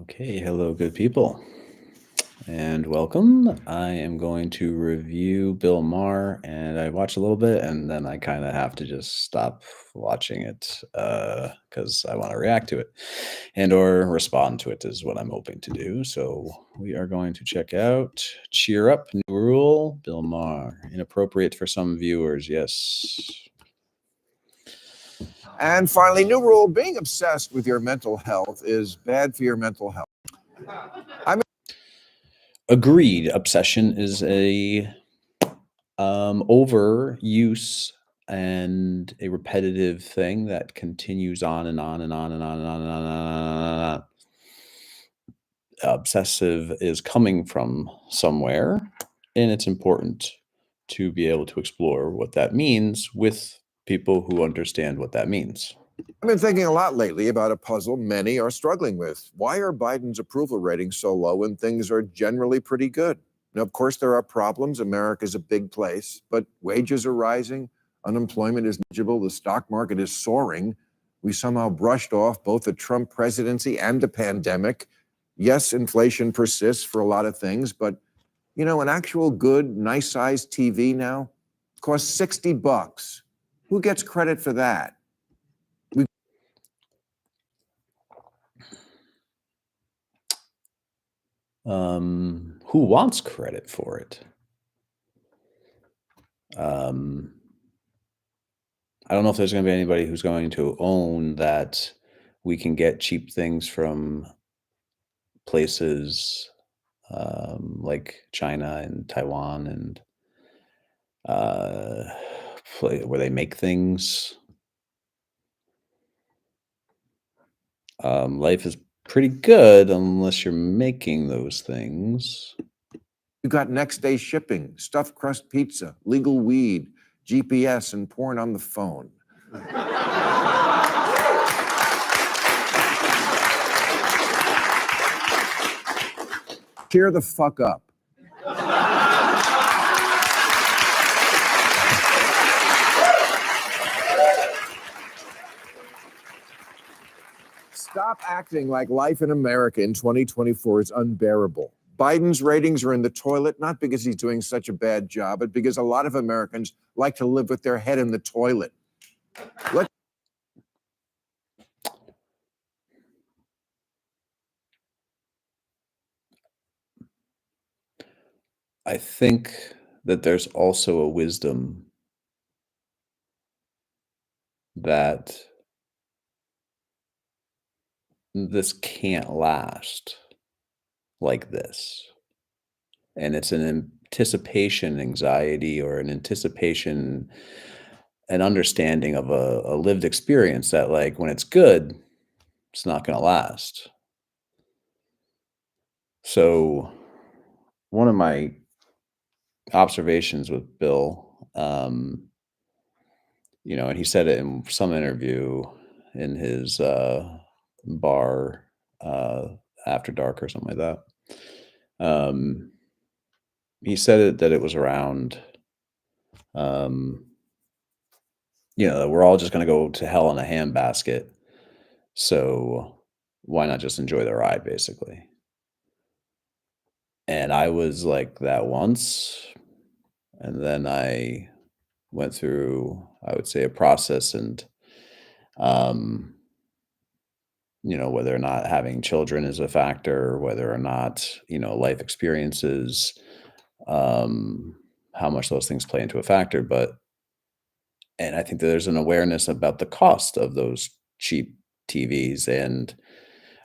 Okay, hello, good people, and welcome. I am going to review Bill Maher, and I watched a little bit, and then I kind of have to just stop watching it because I want to react to it and or respond to it is what I'm hoping to do. So we are going to check out Cheer Up, New Rule, Bill Maher. Inappropriate for some viewers, yes. And finally, new rule, being obsessed with your mental health is bad for your mental health. Agreed. Obsession is a overuse and a repetitive thing that continues on and on and on and on and on and on and on. And on. Obsessive is coming from somewhere, and it's important to be able to explore what that means with people who understand what that means. I've been thinking a lot lately about a puzzle many are struggling with. Why are Biden's approval ratings so low when things are generally pretty good? Now, of course, there are problems. America's a big place, but wages are rising, unemployment is manageable, the stock market is soaring. We somehow brushed off both the Trump presidency and the pandemic. Yes, inflation persists for a lot of things, but an actual good, nice-sized TV now costs $60. Who gets credit for that? Who wants credit for it? I don't know if there's going to be anybody who's going to own that we can get cheap things from places like China and Taiwan and uh, where they make things. Life is pretty good unless you're making those things. You got next day shipping, stuffed crust pizza, legal weed, GPS, and porn on the phone. Cheer the fuck up. Stop acting like life in America in 2024 is unbearable. Biden's ratings are in the toilet, not because he's doing such a bad job, but because a lot of Americans like to live with their head in the toilet. I think that there's also a wisdom that this can't last like this. And it's an anticipation anxiety or an anticipation, an understanding of a lived experience that, like, when it's good, it's not going to last. So, one of my observations with Bill, and he said it in some interview in his bar after dark or something like that. He said that it was around, that we're all just going to go to hell in a handbasket. So why not just enjoy the ride, basically? And I was like that once. And then I went through, I would say, a process and, um, whether or not having children is a factor, whether or not, life experiences, um, how much those things play into a factor. And I think that there's an awareness about the cost of those cheap TVs, and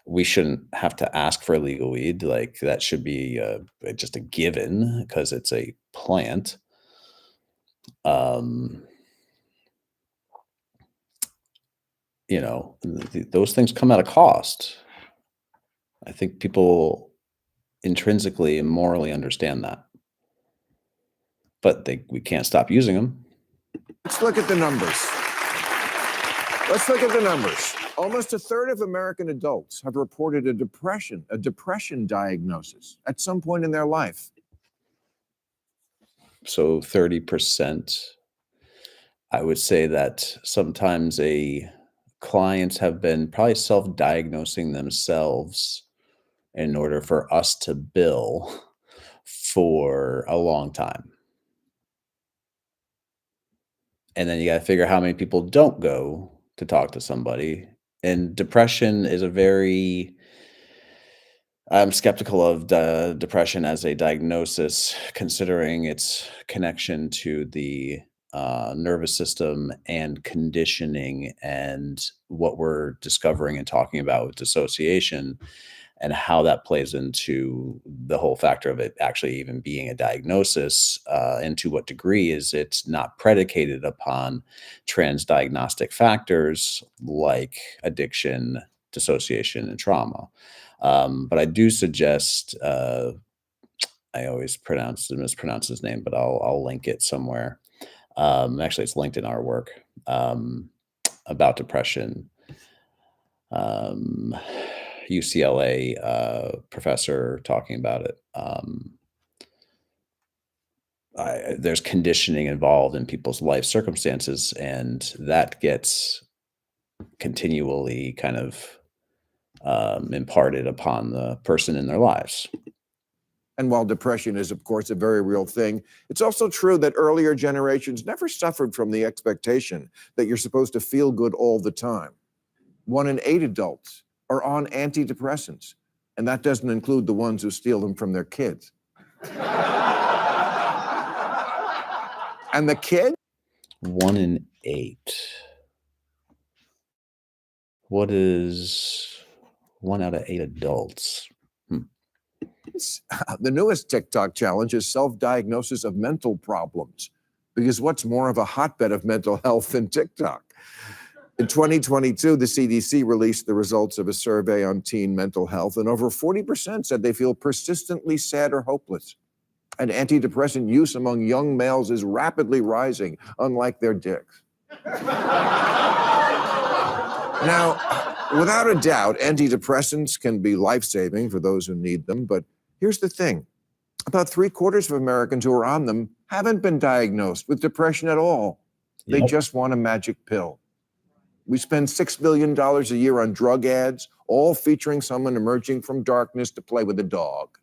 we shouldn't have to ask for legal weed. Like, that should be just a given because it's a plant. Um, those things come at a cost. I think people intrinsically and morally understand that, but we can't stop using them. Let's look at the numbers. Almost a third of American adults have reported a depression diagnosis at some point in their life. So 30%, I would say that sometimes clients have been probably self-diagnosing themselves in order for us to bill for a long time. And then you gotta figure how many people don't go to talk to somebody. And depression is a very I'm skeptical of the depression as a diagnosis, considering its connection to the nervous system and conditioning, and what we're discovering and talking about with dissociation, and how that plays into the whole factor of it actually even being a diagnosis, and to what degree is it not predicated upon transdiagnostic factors like addiction, dissociation, and trauma. But I do suggest, I always mispronounce his name, but I'll link it somewhere. Actually, it's linked in our work, about depression. Um, UCLA professor talking about it. There's conditioning involved in people's life circumstances, and that gets continually kind of imparted upon the person in their lives. And while depression is, of course, a very real thing, it's also true that earlier generations never suffered from the expectation that you're supposed to feel good all the time. 1 in 8 adults are on antidepressants, and that doesn't include the ones who steal them from their kids. And the kids? 1 in 8. What is 1 out of 8 adults? The newest TikTok challenge is self-diagnosis of mental problems, because what's more of a hotbed of mental health than TikTok? In 2022, the CDC released the results of a survey on teen mental health, and over 40% said they feel persistently sad or hopeless. And antidepressant use among young males is rapidly rising, unlike their dicks. Now, without a doubt, antidepressants can be life-saving for those who need them, but here's the thing. About 3/4 of Americans who are on them haven't been diagnosed with depression at all. They Yep. just want a magic pill. We spend $6 billion a year on drug ads, all featuring someone emerging from darkness to play with a dog.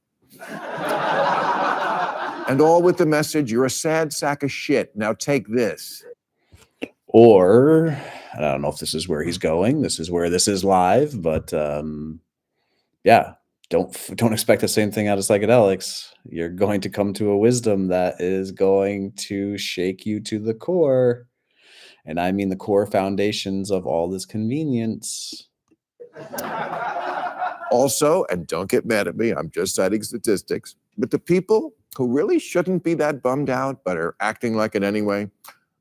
And all with the message, you're a sad sack of shit, now take this. Or I don't know if this is where he's going. This is where this is live, but yeah, don't expect the same thing out of psychedelics. You're going to come to a wisdom that is going to shake you to the core, and I mean the core foundations of all this convenience. Also, and don't get mad at me, I'm just citing statistics, but the people who really shouldn't be that bummed out but are acting like it anyway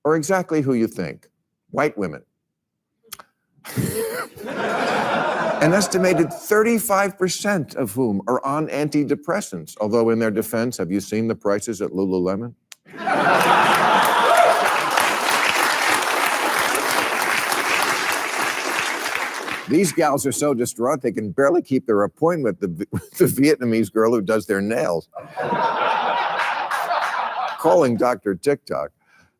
are exactly who you think: white women. An estimated 35% of whom are on antidepressants, although in their defense, have you seen the prices at Lululemon? These gals are so distraught they can barely keep their appointment with the Vietnamese girl who does their nails. Calling Dr. TikTok.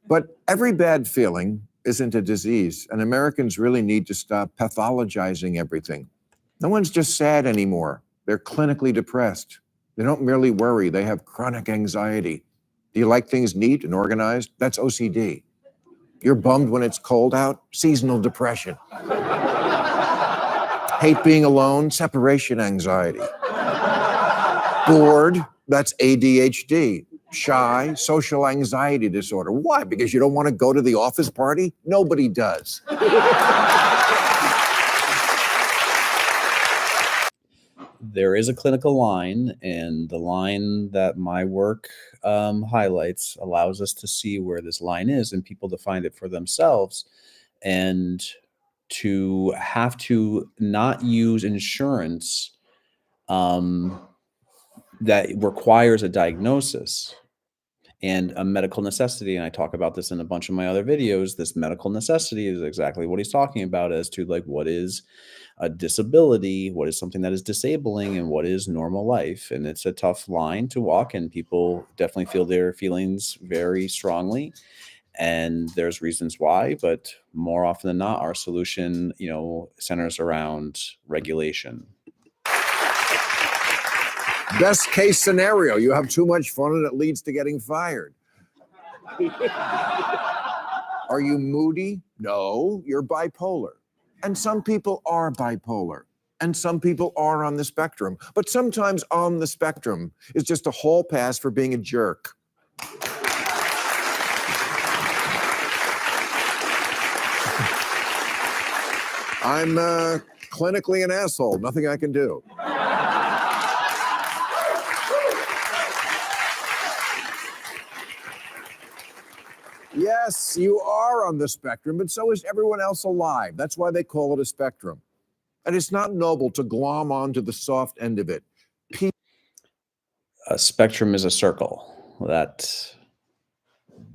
But every bad feeling isn't a disease, and Americans really need to stop pathologizing everything. No one's just sad anymore. They're clinically depressed. They don't merely worry, they have chronic anxiety. Do you like things neat and organized? That's OCD. You're bummed when it's cold out? Seasonal depression. Hate being alone? Separation anxiety. Bored? That's ADHD. Shy? Social anxiety disorder. Why? Because you don't want to go to the office party? Nobody does. There is a clinical line, and the line that my work highlights allows us to see where this line is and people to find it for themselves, and to have to not use insurance um, that requires a diagnosis and a medical necessity. And I talk about this in a bunch of my other videos. This medical necessity is exactly what he's talking about, as to like what is a disability, what is something that is disabling, and what is normal life. And it's a tough line to walk, and people definitely feel their feelings very strongly. And there's reasons why, but more often than not, our solution, centers around regulation. Best case scenario, you have too much fun and it leads to getting fired. Are you moody? No, you're bipolar. And some people are bipolar. And some people are on the spectrum. But sometimes on the spectrum is just a hall pass for being a jerk. I'm clinically an asshole. Nothing I can do. Yes, you are on the spectrum, but so is everyone else alive. That's why they call it a spectrum. And it's not noble to glom onto the soft end of it. A spectrum is a circle. That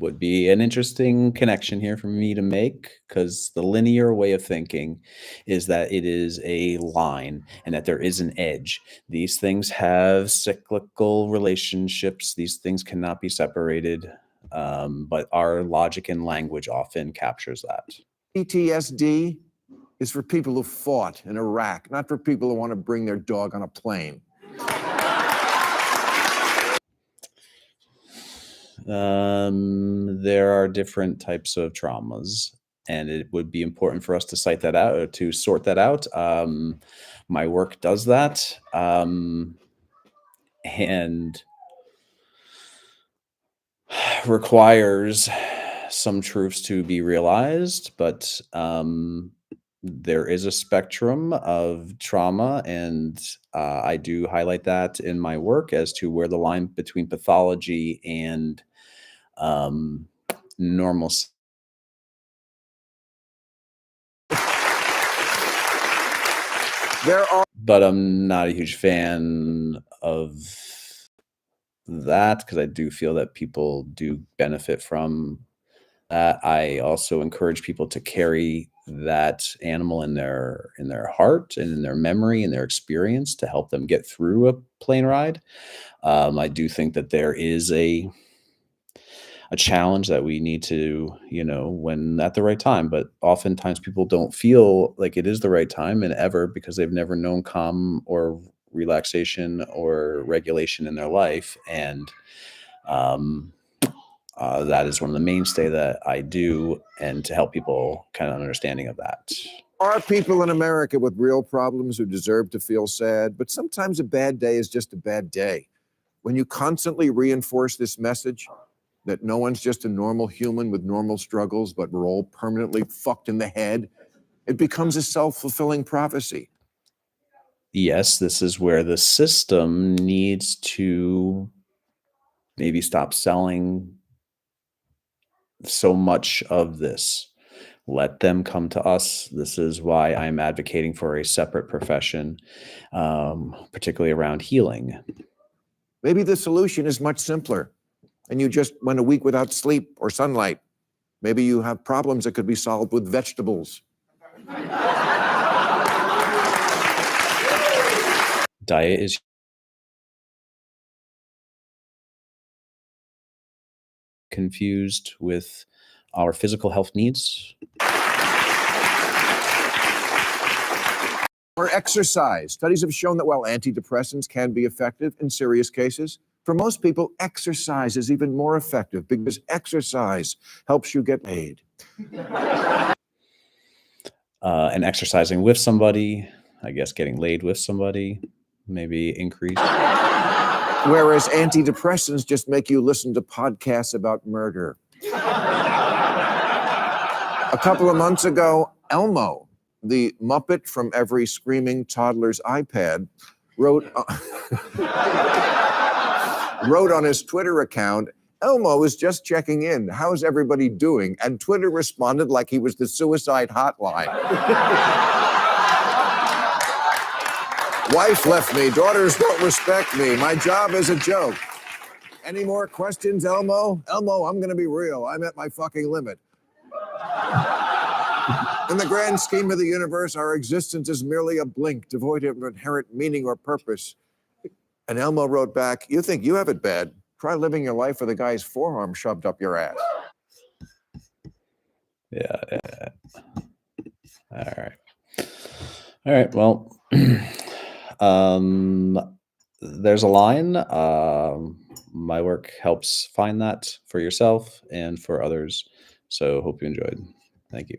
would be an interesting connection here for me to make, because the linear way of thinking is that it is a line and that there is an edge. These things have cyclical relationships. These things cannot be separated. But our logic and language often captures that. PTSD is for people who fought in Iraq, not for people who want to bring their dog on a plane. There are different types of traumas, and it would be important for us to cite that out or to sort that out. My work does that, and requires some truths to be realized, but there is a spectrum of trauma, and I do highlight that in my work as to where the line between pathology and normal. But I'm not a huge fan of that, because I do feel that people do benefit from that. I also encourage people to carry that animal in their heart and in their memory and their experience to help them get through a plane ride. I do think that there is a challenge that we need to, when at the right time, but oftentimes people don't feel like it is the right time and ever, because they've never known calm or relaxation or regulation in their life. And that is one of the mainstay that I do, and to help people kind of understanding of that. Are people in America with real problems who deserve to feel sad, but sometimes a bad day is just a bad day. When you constantly reinforce this message that no one's just a normal human with normal struggles, but we're all permanently fucked in the head, it becomes a self-fulfilling prophecy. Yes, this is where the system needs to maybe stop selling so much of this. Let them come to us. This is why I'm advocating for a separate profession, particularly around healing. Maybe the solution is much simpler, and you just went a week without sleep or sunlight. Maybe you have problems that could be solved with vegetables. Diet is confused with our physical health needs. Or exercise. Studies have shown that while antidepressants can be effective in serious cases, for most people, exercise is even more effective because exercise helps you get laid. And exercising with somebody, I guess getting laid with somebody, maybe increase. Whereas antidepressants just make you listen to podcasts about murder. A couple of months ago, Elmo, the Muppet from every screaming toddler's iPad, wrote on his Twitter account, "Elmo is just checking in. How's everybody doing?" And Twitter responded like he was the suicide hotline. Wife left me. Daughters don't respect me. My job is a joke. Any more questions, Elmo? Elmo, I'm going to be real. I'm at my fucking limit. In the grand scheme of the universe, our existence is merely a blink, devoid of inherent meaning or purpose. And Elmo wrote back, "You think you have it bad? Try living your life with a guy's forearm shoved up your ass." Yeah. All right. Well, there's a line. My work helps find that for yourself and for others. So hope you enjoyed. Thank you.